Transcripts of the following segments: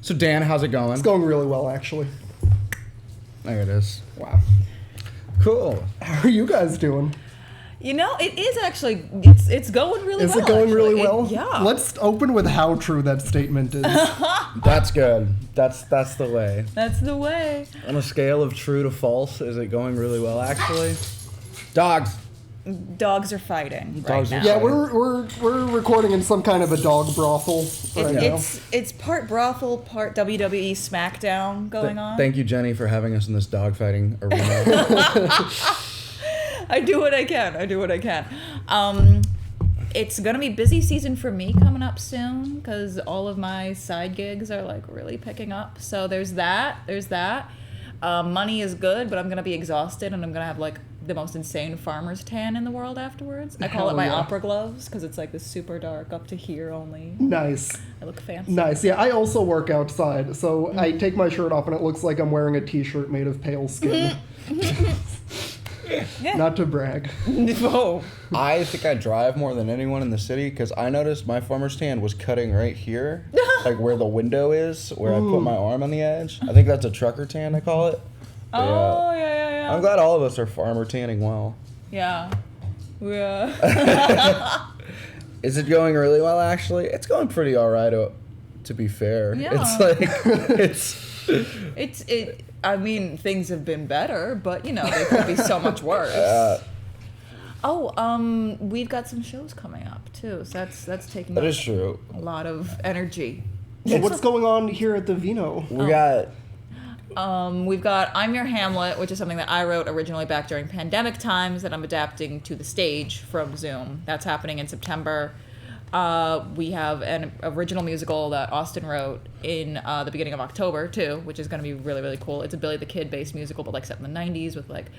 So Dan, how's it going? It's going really well, actually. There it is. Wow. Cool. How are you guys doing? You know, it is actually, it's going really well. Is it going really actually. well? Yeah. Let's open with how true that statement is. That's good. That's the way. That's the way. On a scale of true to false, is it going really well, actually? Dogs. Dogs are fighting Dogs right are now. Yeah, we're recording in some kind of a dog brothel right now. It's part brothel, part WWE SmackDown going on. Thank you, Jenny, for having us in this dogfighting arena. I do what I can. It's gonna be busy season for me coming up soon because all of my side gigs are like really picking up. So there's that. Money is good, but I'm gonna be exhausted and I'm gonna have like the most insane farmer's tan in the world afterwards. I call it my opera gloves because it's like this super dark up to here only. Nice. I look fancy. Nice. Yeah, I also work outside, so I take my shirt off and it looks like I'm wearing a t-shirt made of pale skin. Yeah. Not to brag. No. I think I drive more than anyone in the city because I noticed my farmer's tan was cutting right here, like where the window is, where I put my arm on the edge. I think that's a trucker tan, I call it. But Oh, yeah. I'm glad all of us are farmer tanning well. Yeah. Is it going really well, actually? It's going pretty all right, to be fair. Yeah. It's like, I mean, things have been better, but, you know, they could be so much worse. We've got some shows coming up, too, so that's taking that up is true. a lot of energy. So what's going on here at the Vino? We've got I'm Your Hamlet, which is something that I wrote originally back during pandemic times that I'm adapting to the stage from Zoom. That's happening in September. We have an original musical that Austin wrote in the beginning of October, too, which is going to be really, really cool. It's a Billy the Kid-based musical, but, like, set in the 90s with, like,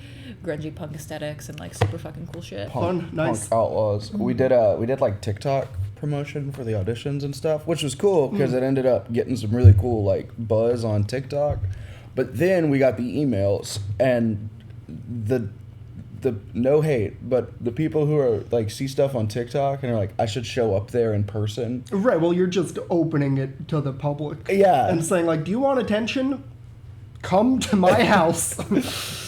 grungy punk aesthetics and, like, super fucking cool shit. Fun, nice. Punk Outlaws. We did like TikTok promotion for the auditions and stuff, which was cool because it ended up getting some really cool, like, buzz on TikTok. But then we got the emails and the no hate, but the people who are like see stuff on TikTok and are like, I should show up there in person. Right, well, you're just opening it to the public. Yeah. And saying, like, do you want attention? Come to my house.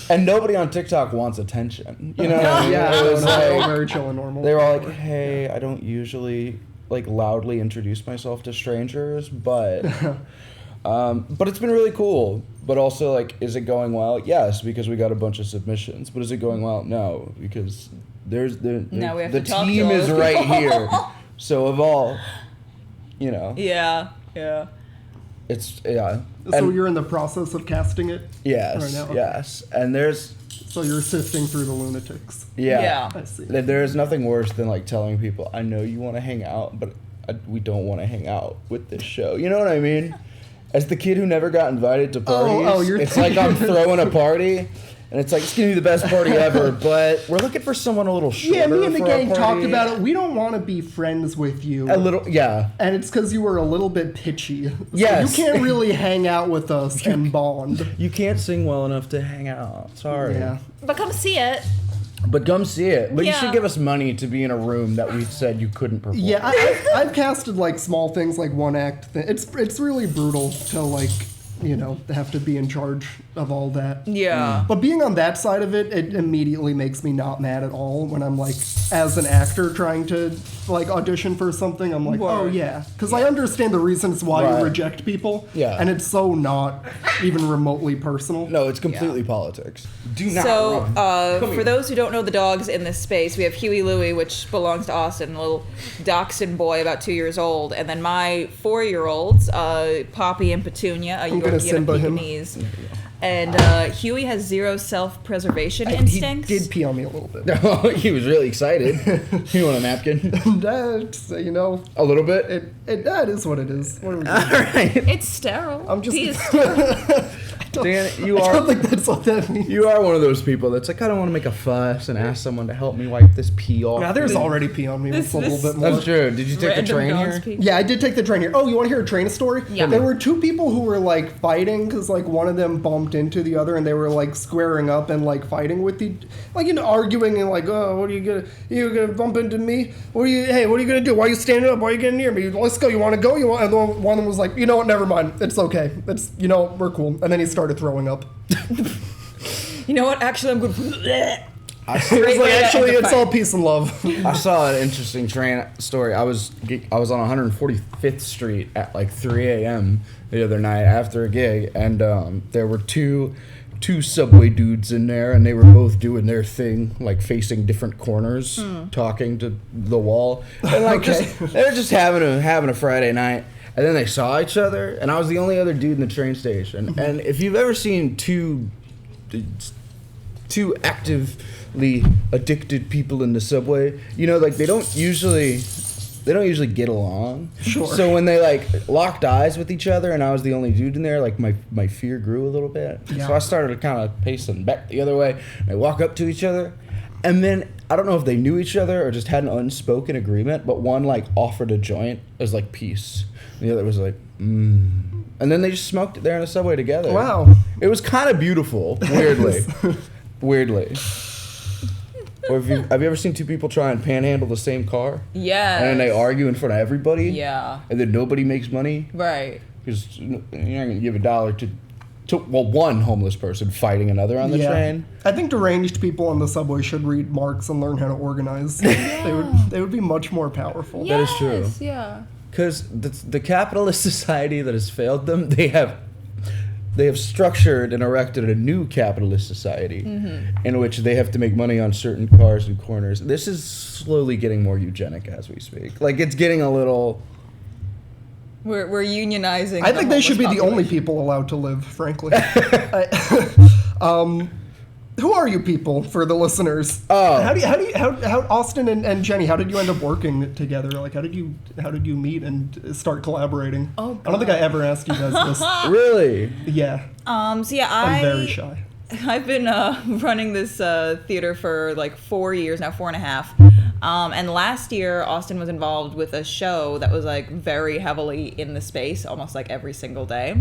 And nobody on TikTok wants attention. You know what I mean? Yeah, It was they're all like, very chill and normal. they were all like, hey, I don't usually like loudly introduce myself to strangers, but it's been really cool. But also, like, is it going well? Yes, because we got a bunch of submissions. But is it going well? No, because Now we have the to talk to team all is the right people. here. So of all, you know, Yeah. it's yeah. So And you're in the process of casting it? yes, right now? Okay. yes, and there's So you're sifting through the lunatics. yeah. I see. There is nothing worse than like telling people, I know you want to hang out, but we don't want to hang out with this show. You know what I mean? As the kid who never got invited to parties, it's like I'm throwing a party, and it's like, it's going to be the best party ever, but we're looking for someone a little shorter. Yeah, me and the for gang our talked party. about it. We don't want to be friends with you. A little, yeah. And it's because you were a little bit pitchy. So Yes. you can't really hang out with us and bond. You can't sing well enough to hang out. Sorry. Yeah. But come see it. But come see it. But you Yeah. should give us money to be in a room that we said you couldn't perform. Yeah, I've casted like small things, like one act. It's really brutal to like, you know, have to be in charge of all that. Yeah. But being on that side of it, it immediately makes me not mad at all when I'm like, as an actor trying to like audition for something, I'm like, oh Word. yeah. Because I understand the reasons why Right. you reject people. Yeah. And it's so not even remotely personal. No, it's completely politics. Do not So, run. for those who don't know the dogs in this space, we have Huey Louie, which belongs to Austin, a little dachshund boy about 2 years old, and then my 4-year-olds, Poppy and Petunia, a gonna Yorkie and a Simba him. Pekingese. And Huey has zero self-preservation instincts. He did pee on me a little bit. He was really excited. You want a napkin? That's, you know, A little bit? that is what it is. What are we doing? All right. It's sterile. I'm just- Pee is sterile. Dan, I don't think that's what that means. you are one of those people that's like, I don't want to make a fuss and ask someone to help me wipe this pee off. Now, there's already pee on me. It's a little bit more. That's true. Did you take the Random train dogs here? pee. Yeah, I did take the train here. Oh, you want to hear a train story? Yeah. There were two people who were like fighting because like one of them bumped into the other and they were like squaring up and like fighting with the, like, you know, arguing and like, oh, what are you gonna bump into me? What are you gonna do? Why are you standing up? Why are you getting near me? Let's go. You want to go? And then one of them was like, you know what? Never mind. It's okay. It's, you know, we're cool. And then he started throwing up. You know what? Actually, I'm good. He was like, actually, it's all peace and love. I saw an interesting train story. I was on 145th Street at like 3 a.m. the other night after a gig, and there were two subway dudes in there, and they were both doing their thing, like facing different corners, talking to the wall, and like they were just having a Friday night. And then they saw each other, and I was the only other dude in the train station. And if you've ever seen two actively addicted people in the subway, you know, like they don't usually get along. Sure. So when they like locked eyes with each other, and I was the only dude in there, like my fear grew a little bit. Yeah. So I started kind of pacing back the other way. And they walk up to each other, and then I don't know if they knew each other or just had an unspoken agreement, but one like offered a joint as like peace. And the other was like, And then they just smoked it there in the subway together. Wow. It was kind of beautiful, weirdly. Weirdly. Or have you ever seen two people try and panhandle the same car? Yeah. And then they argue in front of everybody? Yeah. And then nobody makes money? Right. Because you're not going to give $1 to one homeless person fighting another on the train. I think deranged people on the subway should read Marx and learn how to organize. They would be much more powerful. That is true. Yes, yeah. Because the capitalist society that has failed them, they have structured and erected a new capitalist society in which they have to make money on certain cars and corners. This is slowly getting more eugenic as we speak. Like, it's getting a little... We're unionizing. I think they should be the only population. people allowed to live, frankly. Who are you people for the listeners? Oh. How Austin and Jenny, how did you end up working together? Like, how did you meet and start collaborating? Oh, I don't think I ever asked you guys this. Really? Yeah. So yeah, I'm very shy. I've been running this theater for like 4 years now, 4.5. And last year, Austin was involved with a show that was like very heavily in the space, almost like every single day.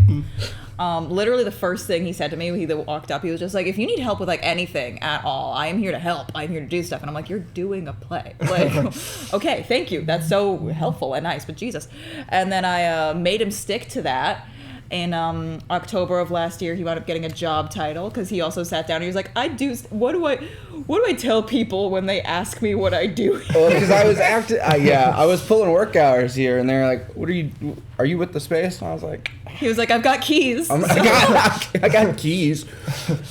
Literally the first thing he said to me when he walked up, he was just like, if you need help with like anything at all, I am here to help. I'm here to do stuff. And I'm like, you're doing a play. Like, okay, thank you. That's so helpful and nice, but Jesus. And then I made him stick to that. In October of last year, he wound up getting a job title because he also sat down and he was like, what do I tell people when they ask me what I do? Well, because I was I was pulling work hours here, and they're like, are you with the space? And I was like... He was like, I've got keys. I got keys.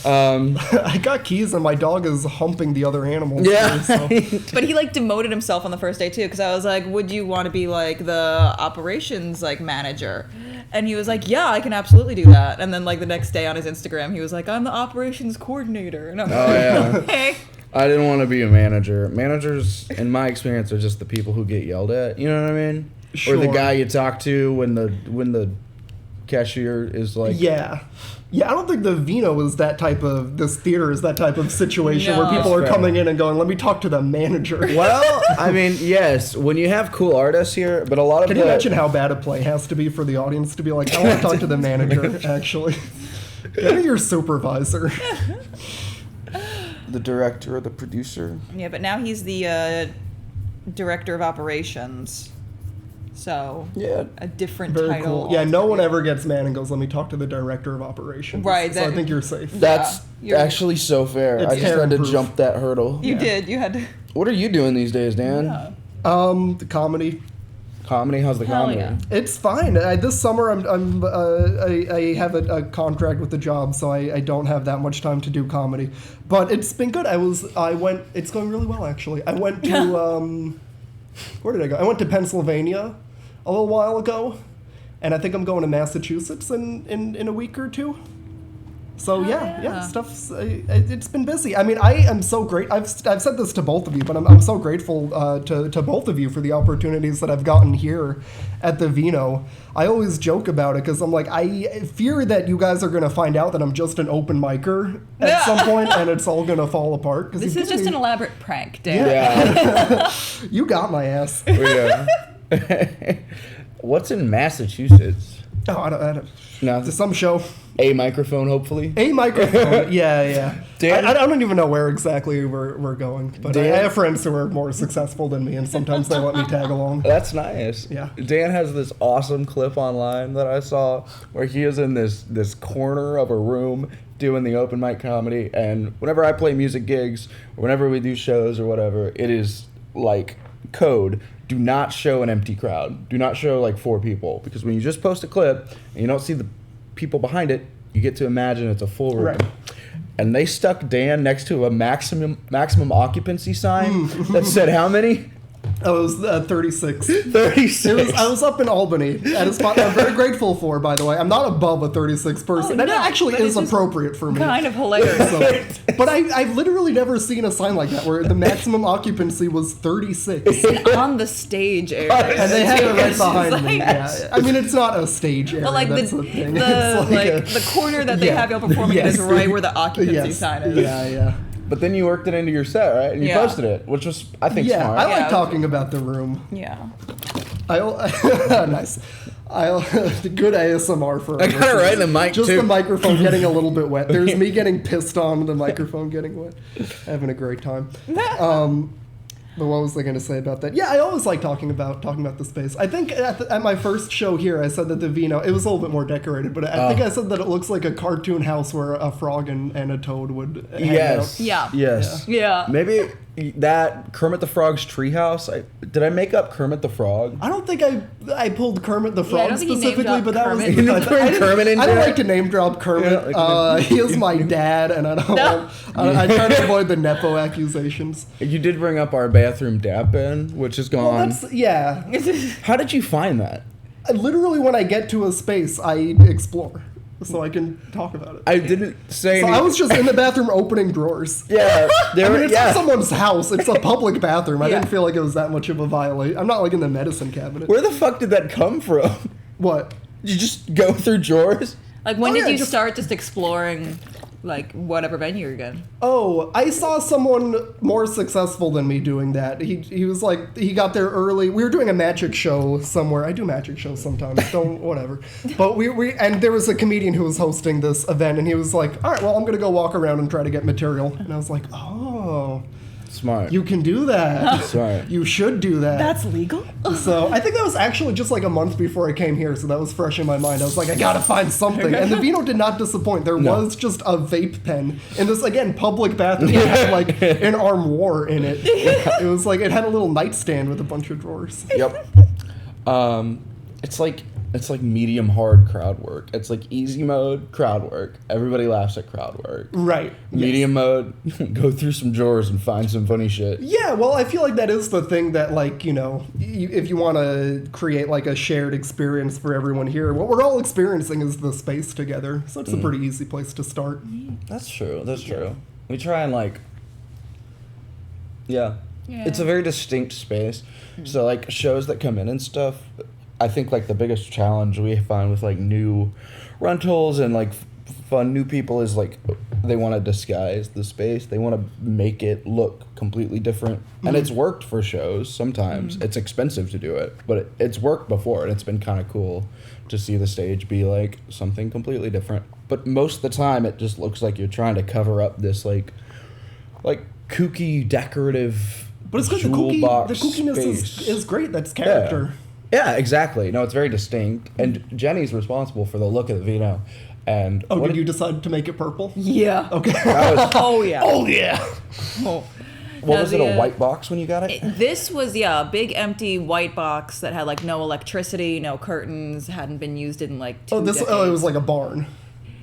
I got keys and my dog is humping the other animals. Yeah. So. But he like demoted himself on the first day too, because I was like, would you want to be like the operations like manager? And he was like, yeah, I can absolutely do that. And then like the next day on his Instagram, he was like, I'm the operations coordinator. And I'm like, hey. I didn't want to be a manager. Managers, in my experience, are just the people who get yelled at. You know what I mean? Sure. Or the guy you talk to when the cashier is like... Yeah, I don't think this theater is that type of situation No. where people are That's fair. coming in and going, let me talk to the manager. Well, I mean, yes, when you have cool artists here, but a lot of Can you imagine how bad a play has to be for the audience to be like, I want to talk to the manager, actually. Get me your supervisor. the director or the producer? Yeah, but now he's the director of operations. So Yeah. a different Very title. cool. Yeah, no one altogether. ever gets mad and goes, let me talk to the director of operations. Right, So I that- think you're safe. That's you're- actually so fair. It's I just had to terror-proof. jump that hurdle. You did. You had to. What are you doing these days, Dan? Yeah. The comedy. Comedy? How's the Hell comedy? yeah. It's fine. This summer, I have a contract with the job, so I don't have that much time to do comedy. But it's been good. It's going really well, actually. I went to, where did I go? I went to Pennsylvania a little while ago, and I think I'm going to Massachusetts in a week or two. So yeah. stuff's it's been busy. I mean, I am so great. I've said this to both of you, but I'm so grateful to both of you for the opportunities that I've gotten here at the Vino. I always joke about it because I'm like, I fear that you guys are gonna find out that I'm just an open micer at some point, and it's all gonna fall apart. This is just an elaborate prank, Dan. Yeah. You got my ass. Yeah. What's in Massachusetts? Oh, I don't. No. To some show. A microphone, hopefully. A microphone. Yeah. Dan? I don't even know where exactly we're going, but I Dan? have friends who are more successful than me, and sometimes they let me tag along. That's nice. Yeah. Dan has this awesome clip online that I saw where he is in this corner of a room doing the open mic comedy, and whenever I play music gigs, or whenever we do shows or whatever, it is like code. Do not show an empty crowd. Do not show like 4 people, because when you just post a clip and you don't see the people behind it, you get to imagine it's a full room. Right. And they stuck Dan next to a maximum occupancy sign that said how many? I was 36. 36. I was up in Albany at a spot I'm very grateful for, by the way. I'm not above a 36 person. Oh, That no, actually but is it's just appropriate for me. Kind of hilarious. So, but I've literally never seen a sign like that where the maximum occupancy was 36. On the stage area. And they had it right It's behind just me. like- Yeah. I mean, it's not a stage area. But like that's the thing. It's like the corner that they yeah. have you performing Yes. is right where the occupancy yes. sign is. Yeah. But then you worked it into your set, right? And you Yeah. posted it, which was, I think, Yeah, smart. I like Yeah. talking about the room. Yeah. Nice. Good ASMR for. I got it right in the mic, Just too. the microphone getting a little bit wet. There's me getting pissed on, the microphone getting wet. Having a great time. But what was I going to say about that? Yeah, I always like talking about the space. I think at my first show here, I said that the Vino, it was a little bit more decorated, but I think I said that it looks like a cartoon house where a frog and a toad would hang Yes. out. Yeah. Yes. Yeah. Maybe that Kermit the Frog's treehouse. Did I make up Kermit the Frog? I don't think I pulled Kermit the I Frog don't think you specifically, name-dropped but that Kermit. was You didn't throw Kermit into I don't it? like to name drop Kermit. Yeah, He is my dad, and I don't. No. I try to avoid the nepo accusations. You did bring up our bathroom dap in, which is Well, gone. yeah. How did you find that? Literally, when I get to a space, I explore, so I can talk about it. I didn't say So any- I was just in the bathroom opening drawers. Yeah, there I mean, were, it's yeah. not someone's house. It's a public bathroom. I Yeah. didn't feel like it was that much of a violation. I'm not like in the medicine cabinet. Where the fuck did that come from? What? Did you just go through drawers? Like when Oh, did yeah, you just- start just exploring like whatever venue you're in? Oh, I saw someone more successful than me doing that. He was like, he got there early. We were doing a magic show somewhere. I do magic shows sometimes. Don't, whatever. But and there was a comedian who was hosting this event, and he was like, all right, well, I'm going to go walk around and try to get material. And I was like, oh, Smart. you can do that. Smart. You should do that. That's legal? So I think that was actually just like a month before I came here, so that was fresh in my mind. I was like, I gotta find something. And the Vino did not disappoint. There No. was just a vape pen in this, again, public bathroom that had like an armoire in it. It was like, it had a little nightstand with a bunch of drawers. Yep. It's like medium hard crowd work. It's like easy mode crowd work. Everybody laughs at crowd work. Right. Medium mode, go through some drawers and find some funny shit. Yeah, well, I feel like that is the thing that, like, you know, if you want to create like a shared experience for everyone here, what we're all experiencing is the space together. So it's a pretty easy place to start. That's true. That's true. We try and like, yeah. Yeah. It's a very distinct space. So like shows that come in and stuff, I think like the biggest challenge we find with like new rentals and like fun new people is like they want to disguise the space. They want to make it look completely different. And it's worked for shows sometimes. It's expensive to do it, but it's worked before, and it's been kind of cool to see the stage be like something completely different. But most of the time it just looks like you're trying to cover up this like kooky decorative But it's because the jewel box kookiness space. is great. That's character. Yeah, exactly. No, it's very distinct. And Jenny's responsible for the look of the Vino. And Oh, what did you decide to make it purple? Yeah. Okay. that was, Oh yeah. Oh, yeah. Oh. what Now was it, the, a white box when you got it? This was a big empty white box that had like no electricity, no curtains, hadn't been used in like 2 Oh, decades. it was like a barn.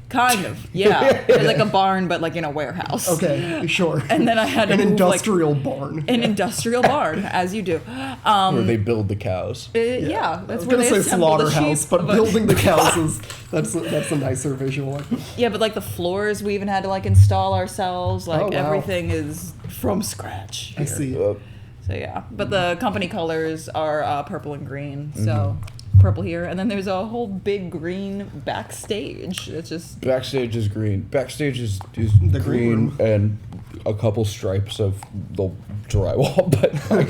Kind of, yeah. It was like a barn, but like in a warehouse. Okay, sure. And then I had to an move, industrial barn. an industrial barn, as you do. Where they build the cows. Yeah, I that's was where gonna they say assemble the slaughterhouse, sheep, but building the cows That's a nicer visual. Yeah, but like the floors we even had to like install ourselves. Like Oh, wow. everything is from scratch. I here. see. So yeah, but the company colors are purple and green. So Mm-hmm. purple here, and then there's a whole big green backstage. It's just Backstage is green. Backstage is The green green room. and a couple stripes of the drywall, but like,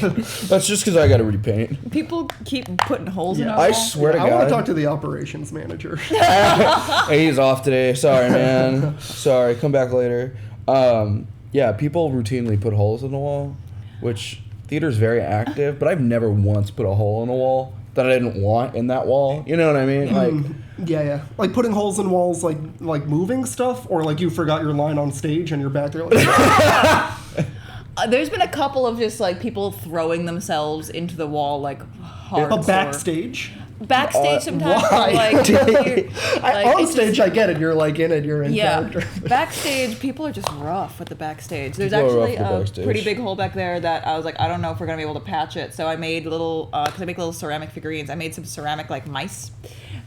that's just because I got to repaint. people keep putting holes in Yeah. our I wall. swear to I God. want to talk to the operations manager. Hey, he's off today. Sorry, man. Sorry. Come back later. Yeah, people routinely put holes in the wall, which theater's very active, but I've never once put a hole in a wall that I didn't want in that wall. You know what I mean? Like, Yeah. Like putting holes in walls, like moving stuff, or like you forgot your line on stage and you're back there like. There's been a couple of just like people throwing themselves into the wall like hardcore. But backstage. Backstage sometimes. Why? Like, you're- like, On it's stage, just- I get it. You're like in it. You're in Yeah, character. backstage, people are just rough with the backstage. There's People are actually rough with a backstage. pretty big hole back there that I was like, I don't know if we're gonna be able to patch it. So I made little, because I make little ceramic figurines. I made some ceramic like mice.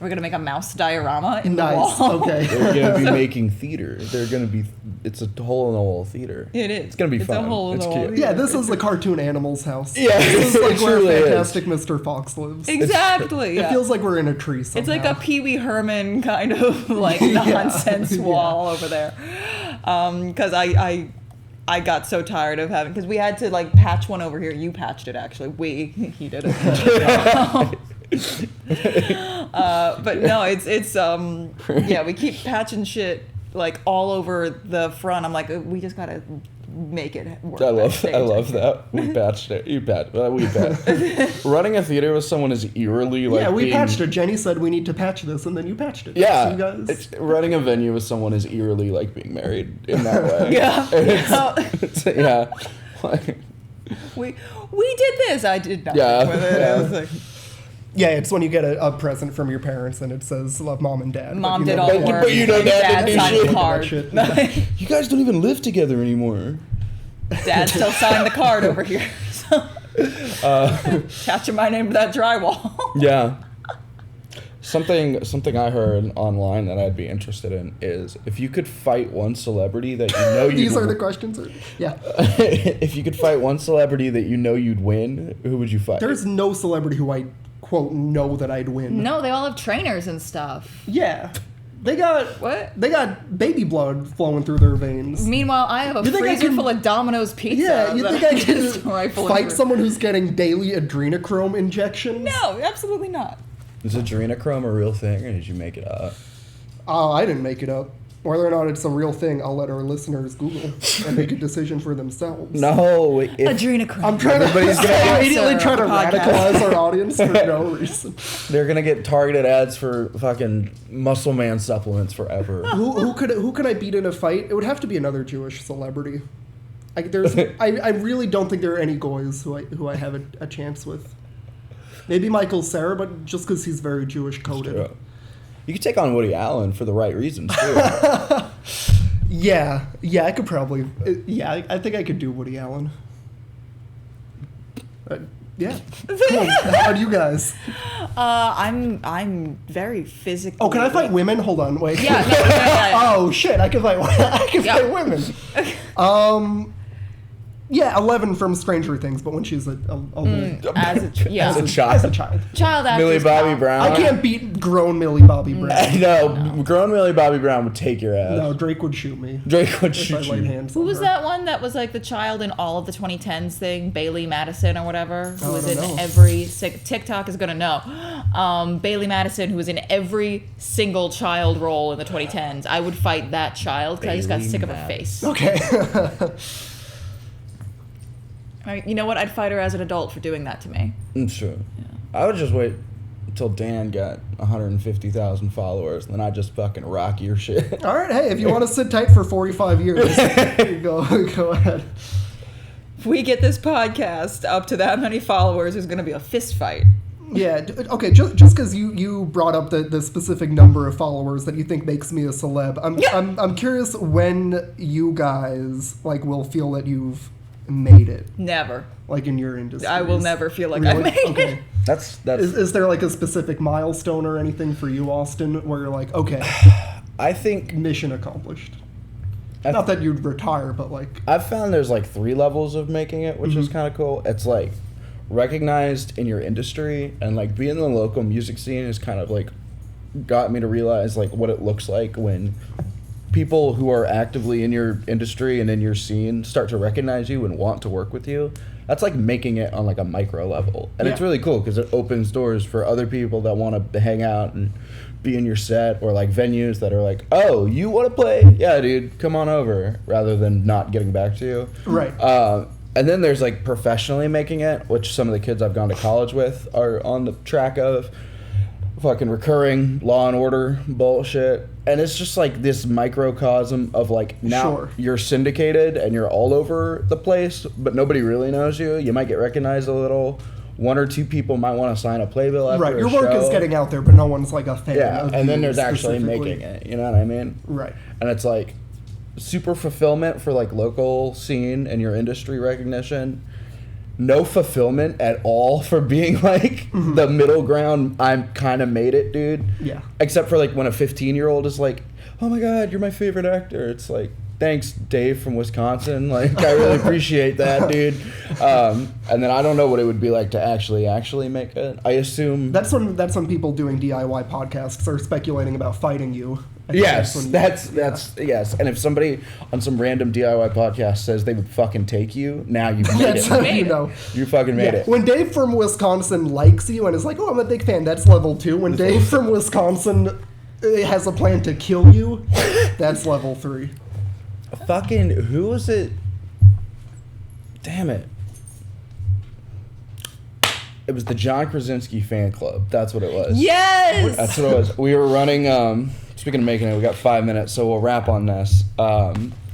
We're gonna make a mouse diorama in the Nice. wall. Okay. they're going to be making theater. They're going to be, it's a hole in the wall theater. It is. It's going to be It's fun. a hole in It's the wall. cute. Yeah, this is the cartoon Animals house. Yeah, This is it like where truly is. Fantastic Mr. Fox lives. Exactly. It Yeah. feels like we're in a tree It's somehow. like a Pee Wee Herman kind of like nonsense Yeah. wall over there. Because I got so tired of having, because we had to like patch one over here. You patched it actually. He did it. But no, it's yeah, we keep patching shit like all over the front. I'm like, we just gotta make it work. I backstage. love that. We patched it. We patched. Running a theater with someone is eerily like yeah, we being- patched it. Jenny said we need to patch this, and then you patched it. Yeah, So you guys. it's, running a venue with someone is eerily like being married in that way. Yeah. It's, yeah. Like, we did this. I did nothing Yeah. with it. I was like, Yeah, it's when you get a present from your parents and it says "Love Mom and Dad." Mom but you did know all the that- work. but you know and Dad Dad didn't do signed shit. the card. Shit. you guys don't even live together anymore. Dad still signed the card over here. So. Attaching my name to that drywall. Yeah. Something I heard online that I'd be interested in is if you could fight one celebrity that you know you These are the questions. Yeah. if you could fight one celebrity that you know you'd win, who would you fight? There's no celebrity who I quote know that I'd win. No, they all have trainers and stuff. Yeah. They got What? They got baby blood flowing through their veins. Meanwhile, I have a You think I freezer can- full of Domino's pizza. Yeah, you that think I I'm can just rifling fight through. someone who's getting daily adrenochrome injections? No, absolutely not. Is adrenochrome a real thing, or did you make it up? I didn't make it up. Whether or not it's a real thing, I'll let our listeners Google and make a decision for themselves. No, if, Adrenochrome. I'm trying to Everybody's gonna get- immediately try to Podcast. radicalize our audience for no reason. they're gonna get targeted ads for fucking Muscle Man supplements forever. Who could I beat in a fight? It would have to be another Jewish celebrity. I really don't think there are any goys who I have a chance with. Maybe Michael Cera, but just because he's very Jewish coded. Yeah. You could take on Woody Allen for the right reasons too. Yeah, I could probably. Yeah, I think I could do Woody Allen. Yeah. Cool. How do you guys? I'm very physical. Oh, can I fight women? Hold on, wait. Yeah. No, yeah. Oh shit! I can fight. Yeah. Fight women. Yeah, 11 from Stranger Things, but when she's a As a As a as child. a child. child actor. Millie Bobby Brown. I can't beat grown Millie Bobby Brown. No, grown Millie Bobby Brown would take your ass. No, Drake would shoot me. Drake would If I shoot laid you. hands Who on was her. that one that was like the child in all of the 2010s thing? Bailey Madison or whatever? Who Oh, I was don't in know. every... TikTok is going to know. Bailey Madison, who was in every single child role in the 2010s. I would fight that child because I just got Bailey sick of her Madison. face. Okay. You know what? I'd fight her as an adult for doing that to me. I'm sure. I would just wait until Dan got 150,000 followers, and then I'd just fucking rock your shit. All right. Hey, if you want to sit tight for 45 years, go ahead. If we get this podcast up to that many followers, there's going to be a fist fight. Yeah. Okay. Just because you brought up the specific number of followers that you think makes me a celeb, I'm curious when you guys will feel that you've made it? Never. Like in your industry? I will never feel like I made it. That's Is there like a specific milestone or anything for you, Austin, where you're like, okay, I think mission accomplished? Not that you'd retire, but like... I've found there's like 3 levels of making it, which is kind of cool. It's like recognized in your industry, and like being in the local music scene is kind of like got me to realize like what it looks like when people who are actively in your industry and in your scene start to recognize you and want to work with you. That's like making it on like a micro level, and it's really cool because it opens doors for other people that want to hang out and be in your set, or like venues that are like, oh, you want to play? Yeah, dude, come on over, rather than not getting back to you. Right. And then there's like professionally making it, which some of the kids I've gone to college with are on the track of. Fucking recurring Law and Order bullshit. And it's just like this microcosm of like, now you're syndicated and you're all over the place, but nobody really knows you. You might get recognized a little. 1 or 2 people might want to sign a playbill after Right, your a work show. is getting out there, but no one's like a fan of and then you there's actually specifically. making it, you know what I mean? Right. And it's like super fulfillment for like local scene and your industry recognition. No fulfillment at all for being like the middle ground. I'm kind of made it, dude. Yeah. Except for like when a 15-year-old is like, "Oh my God, you're my favorite actor." It's like, thanks, Dave from Wisconsin. Like, I really appreciate that, dude. And then I don't know what it would be like to actually make it. I assume That's when people doing DIY podcasts are speculating about fighting you. Yes, that's yes. And if somebody on some random DIY podcast says they would fucking take you, now you've made That's it. how you know. You fucking made it. When Dave from Wisconsin likes you and is like, "Oh, I'm a big fan," that's level 2. When Dave from Wisconsin has a plan to kill you, that's level 3. Fucking, who was it? Damn it. It was the John Krasinski fan club. That's what it was. Yes! That's what it was. We were running, speaking of making it, we got 5 minutes, so we'll wrap on this. We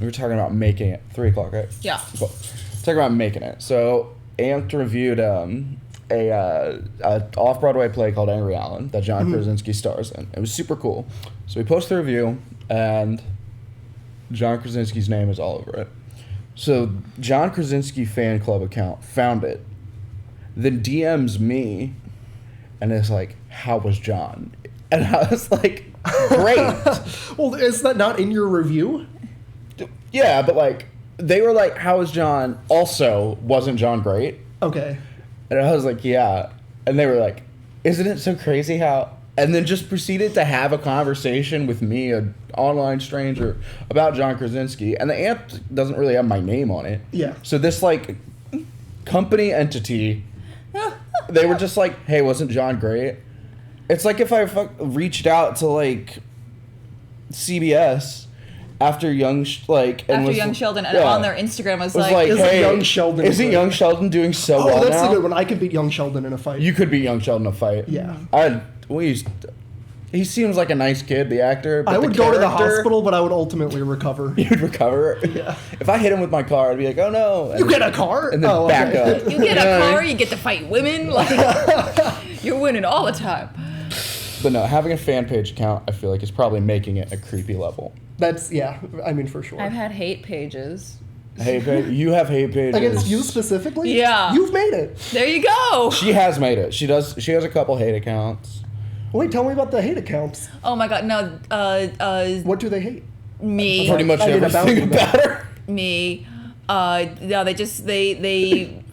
were talking about making it. 3 o'clock, right? Yeah. Cool. Talking about making it. So, Amped reviewed a off-Broadway play called Angry Allen that John Krasinski stars in. It was super cool. So we posted the review, and John Krasinski's name is all over it. So, John Krasinski fan club account found it, then DMs me, and it's like, "How was John?" And I was like, "Great." Well, is that not in your review? Yeah, but like, they were like, "How was John?" Also, wasn't John great? Okay. And I was like, "Yeah." And they were like, "Isn't it so crazy how?" And then just proceeded to have a conversation with me, an online stranger, about John Krasinski. And the amp doesn't really have my name on it. Yeah. So this like company entity, they were just like, "Hey, wasn't John great?" It's like if I reached out to like CBS after Young Sheldon, and on their Instagram was like, Isn't "Hey, Young Sheldon isn't good?" Young Sheldon doing so Oh, well that's now?" a good one. I could beat Young Sheldon in a fight. You could beat Young Sheldon in a fight. Yeah. He seems like a nice kid, the actor. But I would the go to the character, hospital, but I would ultimately recover. You'd recover. Yeah. If I hit him with my car, I'd be like, "Oh no!" You get a car? and then Oh, back okay. up. you get know a what I car, mean? you get to fight women. Like, you're winning all the time. But no, having a fan page account, I feel like is probably making it a creepy level. That's, yeah, I mean, for sure. I've had hate pages. Hate page. You have hate pages Against you specifically? Yeah. You've made it. There you go. She has made it. She does. She has a couple hate accounts. Wait, tell me about the hate accounts. Oh my god, no, What do they hate? me. Pretty much I didn't everything about about her. Me. No, they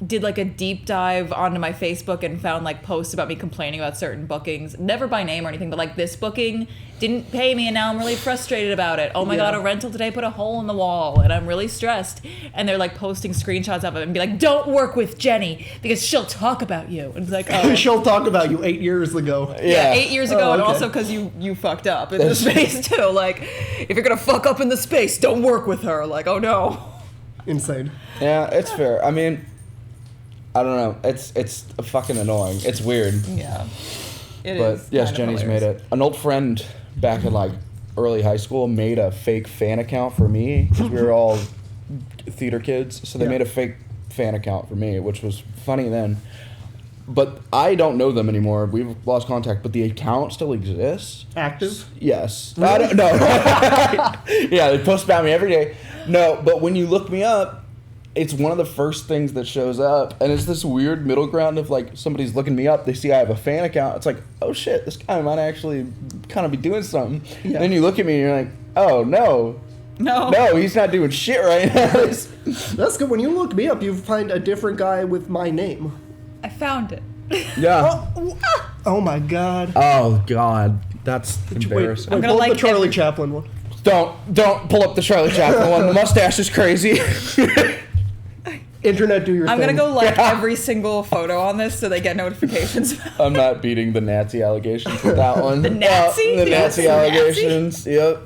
did like a deep dive onto my Facebook and found like posts about me complaining about certain bookings, never by name or anything, but like this booking didn't pay me and now I'm really frustrated about it. Oh my god, a rental today put a hole in the wall and I'm really stressed. And they're like posting screenshots of it and be like, "Don't work with Jenny because she'll talk about you." And it's like, oh, She'll talk about you 8 years ago. yeah, 8 years ago, Oh, and okay. also because you fucked up in the space too. Like, if you're gonna fuck up in the space, don't work with her. Like, oh no. Insane. Yeah, it's fair. I mean, I don't know. It's fucking annoying. It's weird. Yeah. It But is yes, kind of Jenny's hilarious. made it. An old friend back in like early high school made a fake fan account for me because we were all theater kids. So they Yeah. made a fake fan account for me, which was funny then. But I don't know them anymore. We've lost contact, but the account still exists. Active? Yes. I don't know. Yeah, they post about me every day. No, but when you look me up, it's one of the first things that shows up, and it's this weird middle ground of like somebody's looking me up, they see I have a fan account, it's like, oh shit, this guy might actually kind of be doing something. Yeah. Then you look at me and you're like, oh no, he's not doing shit right now. That's good. When you look me up, you find a different guy with my name. I found it. Yeah. Oh my god. Oh god, that's embarrassing. Wait, gonna pull up like the Charlie every- Chaplin one. Don't pull up the Charlie Chaplin one. The mustache is crazy. Internet, do your I'm thing. gonna go like every single photo on this so they get notifications. I'm not beating the Nazi allegations with that one. The Nazi? The Yes, Nazi the allegations. Yep.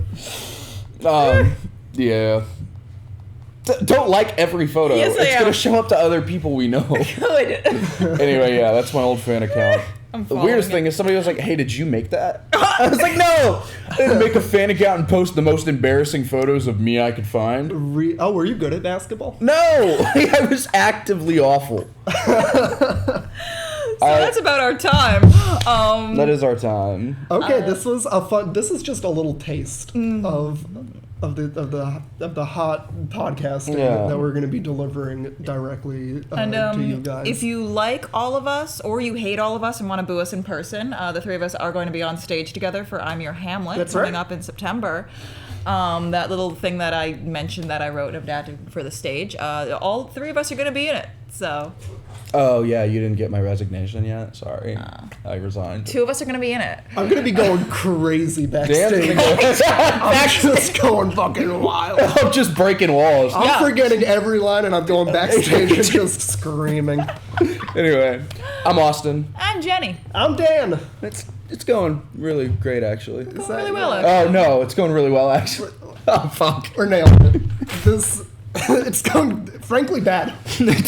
Yeah. Don't like every photo. Yes, I it's am. gonna show up to other people we know. Good. Anyway, yeah, that's my old fan account. I'm The weirdest following thing is somebody was like, "Hey, did you make that?" I was like, "No, I didn't make a fan account and post the most embarrassing photos of me I could find." Were you good at basketball? No, I was actively awful. So that's about our time. That is our time. Okay, this was a fun. This is just a little taste of the hot podcasting Yeah. that we're going to be delivering directly And to you guys. if you like all of us or you hate all of us and want to boo us in person, the three of us are going to be on stage together for I'm Your Hamlet That's coming right. up in September. That little thing that I mentioned that I wrote of that for the stage, all three of us are going to be in it. So Oh yeah, you didn't get my resignation yet. Sorry, I resigned. two of us are going to be in it. I'm going to be going crazy backstage. Damn, I'm just going fucking wild. I'm just breaking walls. I'm forgetting every line and I'm going backstage and just screaming. Anyway, I'm Austin. I'm Jenny. I'm Dan. It's going really great actually. Going really well, actually. Oh no, it's going really well actually. Oh fuck. We're nailing it. It's going frankly bad. It's